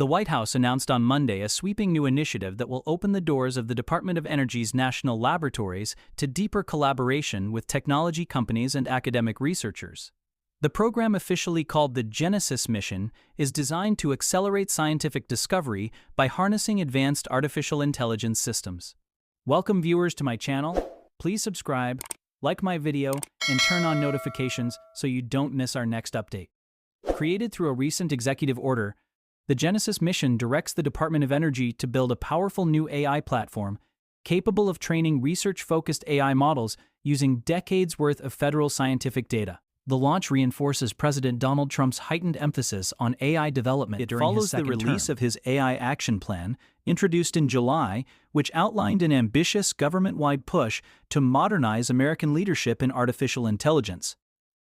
The White House announced on Monday a sweeping new initiative that will open the doors of the Department of Energy's national laboratories to deeper collaboration with technology companies and academic researchers. The program, officially called the Genesis Mission, is designed to accelerate scientific discovery by harnessing advanced artificial intelligence systems. Welcome viewers to my channel. Please subscribe, like my video, and turn on notifications so you don't miss our next update. Created through a recent executive order, the Genesis Mission directs the Department of Energy to build a powerful new AI platform capable of training research-focused AI models using decades' worth of federal scientific data. The launch reinforces President Donald Trump's heightened emphasis on AI development during his second term. It follows the release of his AI Action Plan, introduced in July, which outlined an ambitious government-wide push to modernize American leadership in artificial intelligence.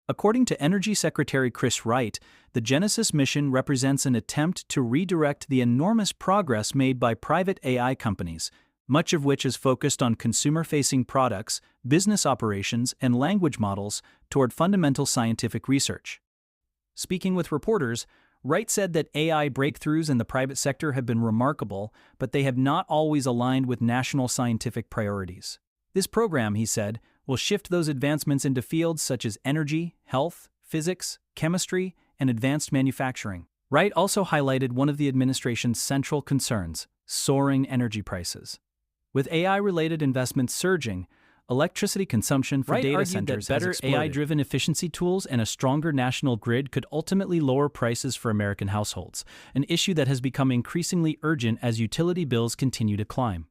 According to Energy Secretary Chris Wright, the Genesis mission represents an attempt to redirect the enormous progress made by private AI companies, much of which is focused on consumer-facing products, business operations, and language models, toward fundamental scientific research. Speaking with reporters, Wright said that AI breakthroughs in the private sector have been remarkable, but they have not always aligned with national scientific priorities. This program, he said, will shift those advancements into fields such as energy, health, physics, chemistry, and advanced manufacturing. Wright also highlighted one of the administration's central concerns: soaring energy prices. With AI-related investments surging, electricity consumption for data centers has exploded. Better AI-driven efficiency tools and a stronger national grid could ultimately lower prices for American households, an issue that has become increasingly urgent as utility bills continue to climb.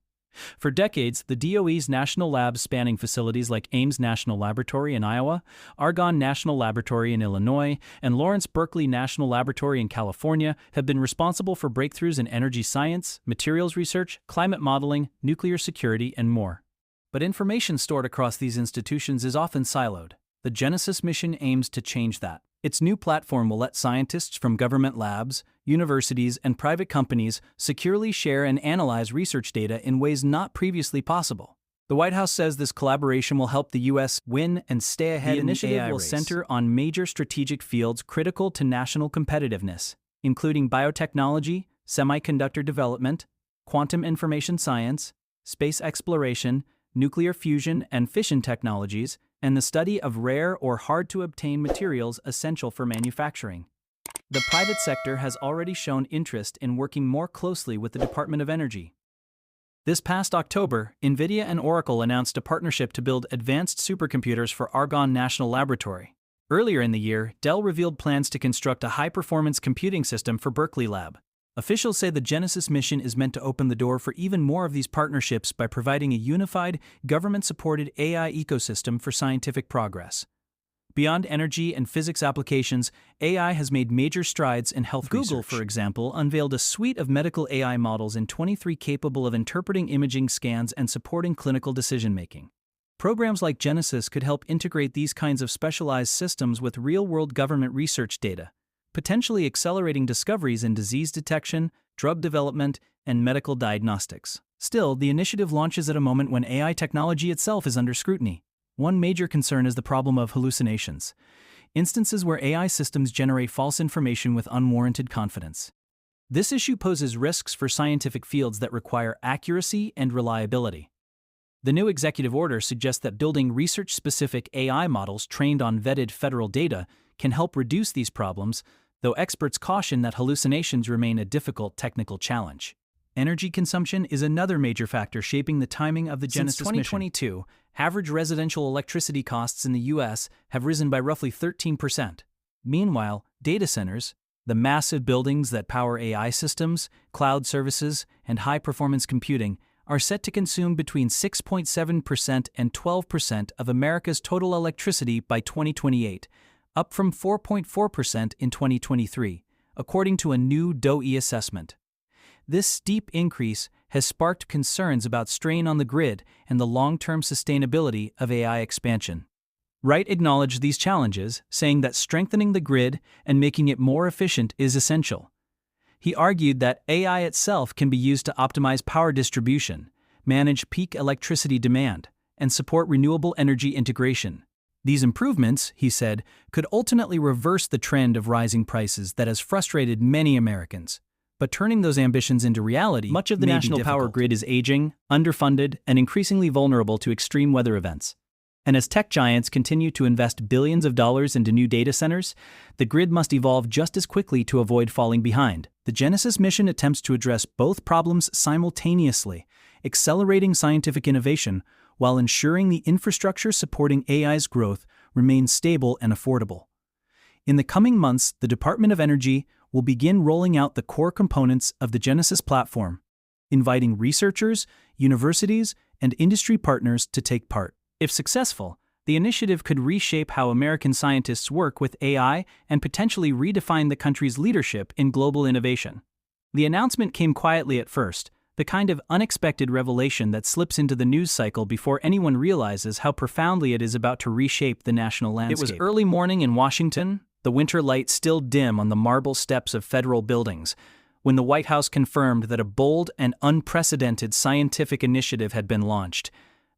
For decades, the DOE's national labs, spanning facilities like Ames National Laboratory in Iowa, Argonne National Laboratory in Illinois, and Lawrence Berkeley National Laboratory in California, have been responsible for breakthroughs in energy science, materials research, climate modeling, nuclear security, and more. But information stored across these institutions is often siloed. The Genesis mission aims to change that. Its new platform will let scientists from government labs, universities, and private companies securely share and analyze research data in ways not previously possible. The White House says this collaboration will help the U.S. win and stay ahead in the AI race. The initiative will center on major strategic fields critical to national competitiveness, including biotechnology, semiconductor development, quantum information science, space exploration, nuclear fusion and fission technologies, and the study of rare or hard-to-obtain materials essential for manufacturing. The private sector has already shown interest in working more closely with the Department of Energy. This past October, NVIDIA and Oracle announced a partnership to build advanced supercomputers for Argonne National Laboratory. Earlier in the year, Dell revealed plans to construct a high-performance computing system for Berkeley Lab. Officials say the Genesis mission is meant to open the door for even more of these partnerships by providing a unified, government-supported AI ecosystem for scientific progress. Beyond energy and physics applications, AI has made major strides in health research. Google, for example, unveiled a suite of medical AI models in 23 capable of interpreting imaging scans and supporting clinical decision-making. Programs like Genesis could help integrate these kinds of specialized systems with real-world government research data, potentially accelerating discoveries in disease detection, drug development, and medical diagnostics. Still, the initiative launches at a moment when AI technology itself is under scrutiny. One major concern is the problem of hallucinations, instances where AI systems generate false information with unwarranted confidence. This issue poses risks for scientific fields that require accuracy and reliability. The new executive order suggests that building research-specific AI models trained on vetted federal data can help reduce these problems, though experts caution that hallucinations remain a difficult technical challenge. Energy consumption is another major factor shaping the timing of the Genesis mission. Since 2022, average residential electricity costs in the U.S. have risen by roughly 13%. Meanwhile, data centers, the massive buildings that power AI systems, cloud services, and high-performance computing, are set to consume between 6.7% and 12% of America's total electricity by 2028, up from 4.4% in 2023, according to a new DOE assessment. This steep increase has sparked concerns about strain on the grid and the long-term sustainability of AI expansion. Wright acknowledged these challenges, saying that strengthening the grid and making it more efficient is essential. He argued that AI itself can be used to optimize power distribution, manage peak electricity demand, and support renewable energy integration. These improvements, he said, could ultimately reverse the trend of rising prices that has frustrated many Americans. But turning those ambitions into reality, much of the national power grid is aging, underfunded, and increasingly vulnerable to extreme weather events. And as tech giants continue to invest billions of dollars into new data centers, the grid must evolve just as quickly to avoid falling behind. The Genesis mission attempts to address both problems simultaneously, accelerating scientific innovation while ensuring the infrastructure supporting AI's growth remains stable and affordable. In the coming months, the Department of Energy will begin rolling out the core components of the Genesis platform, inviting researchers, universities, and industry partners to take part. If successful, the initiative could reshape how American scientists work with AI and potentially redefine the country's leadership in global innovation. The announcement came quietly at first, the kind of unexpected revelation that slips into the news cycle before anyone realizes how profoundly it is about to reshape the national landscape. It was early morning in Washington, the winter light still dim on the marble steps of federal buildings, when the White House confirmed that a bold and unprecedented scientific initiative had been launched.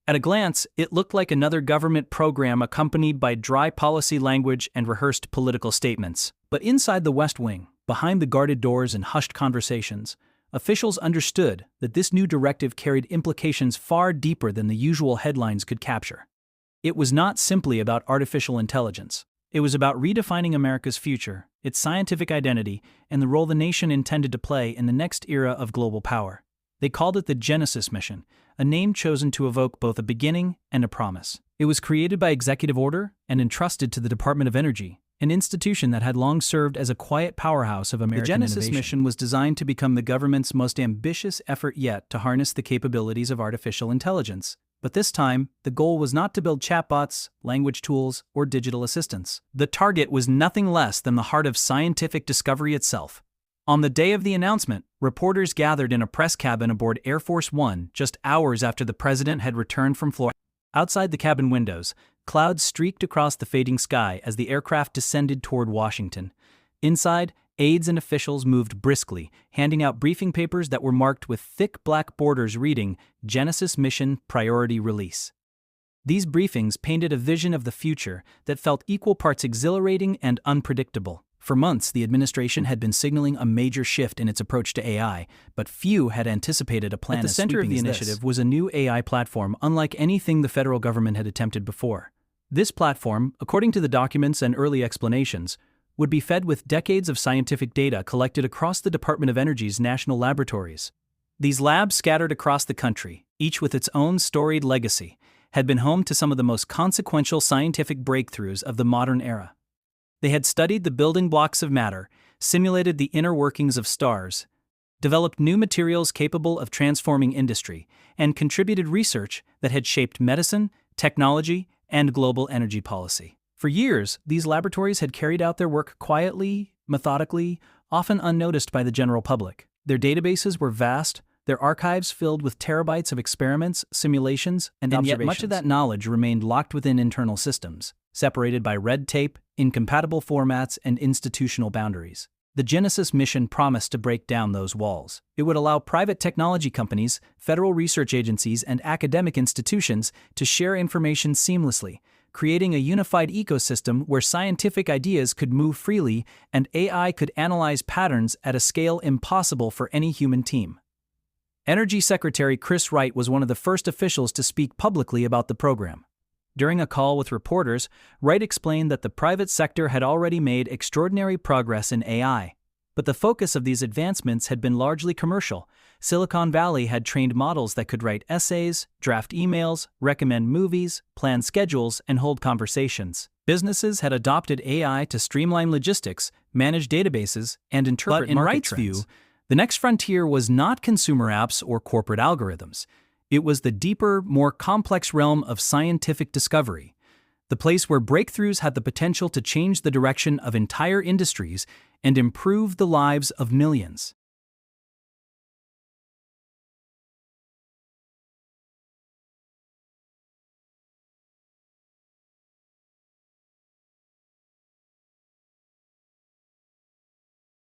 At a glance, it looked like another government program accompanied by dry policy language and rehearsed political statements. But inside the West Wing, behind the guarded doors and hushed conversations, officials understood that this new directive carried implications far deeper than the usual headlines could capture. It was not simply about artificial intelligence. It was about redefining America's future, its scientific identity, and the role the nation intended to play in the next era of global power. They called it the Genesis mission, a name chosen to evoke both a beginning and a promise. It was created by executive order and entrusted to the Department of Energy, an institution that had long served as a quiet powerhouse of American innovation. The Genesis mission was designed to become the government's most ambitious effort yet to harness the capabilities of artificial intelligence. But this time, the goal was not to build chatbots, language tools, or digital assistants. The target was nothing less than the heart of scientific discovery itself. On the day of the announcement, reporters gathered in a press cabin aboard Air Force One just hours after the president had returned from Florida. Outside the cabin windows, clouds streaked across the fading sky as the aircraft descended toward Washington. Inside, aides and officials moved briskly, handing out briefing papers that were marked with thick black borders reading Genesis Mission Priority Release. These briefings painted a vision of the future that felt equal parts exhilarating and unpredictable. For months, the administration had been signaling a major shift in its approach to AI, but few had anticipated a plan as sweeping as this. At the center of the initiative was a new AI platform unlike anything the federal government had attempted before. This platform, according to the documents and early explanations, would be fed with decades of scientific data collected across the Department of Energy's national laboratories. These labs, scattered across the country, each with its own storied legacy, had been home to some of the most consequential scientific breakthroughs of the modern era. They had studied the building blocks of matter, simulated the inner workings of stars, developed new materials capable of transforming industry, and contributed research that had shaped medicine, technology, and global energy policy. For years, these laboratories had carried out their work quietly, methodically, often unnoticed by the general public. Their databases were vast, their archives filled with terabytes of experiments, simulations, and observations. Yet much of that knowledge remained locked within internal systems, separated by red tape, incompatible formats, and institutional boundaries. The Genesis mission promised to break down those walls. It would allow private technology companies, federal research agencies, and academic institutions to share information seamlessly, creating a unified ecosystem where scientific ideas could move freely and AI could analyze patterns at a scale impossible for any human team. Energy Secretary Chris Wright was one of the first officials to speak publicly about the program. During a call with reporters, Wright explained that the private sector had already made extraordinary progress in AI, but the focus of these advancements had been largely commercial. Silicon Valley had trained models that could write essays, draft emails, recommend movies, plan schedules, and hold conversations. Businesses had adopted AI to streamline logistics, manage databases, and interpret market trends. But in Wright's view, the next frontier was not consumer apps or corporate algorithms. It was the deeper, more complex realm of scientific discovery, the place where breakthroughs had the potential to change the direction of entire industries and improve the lives of millions.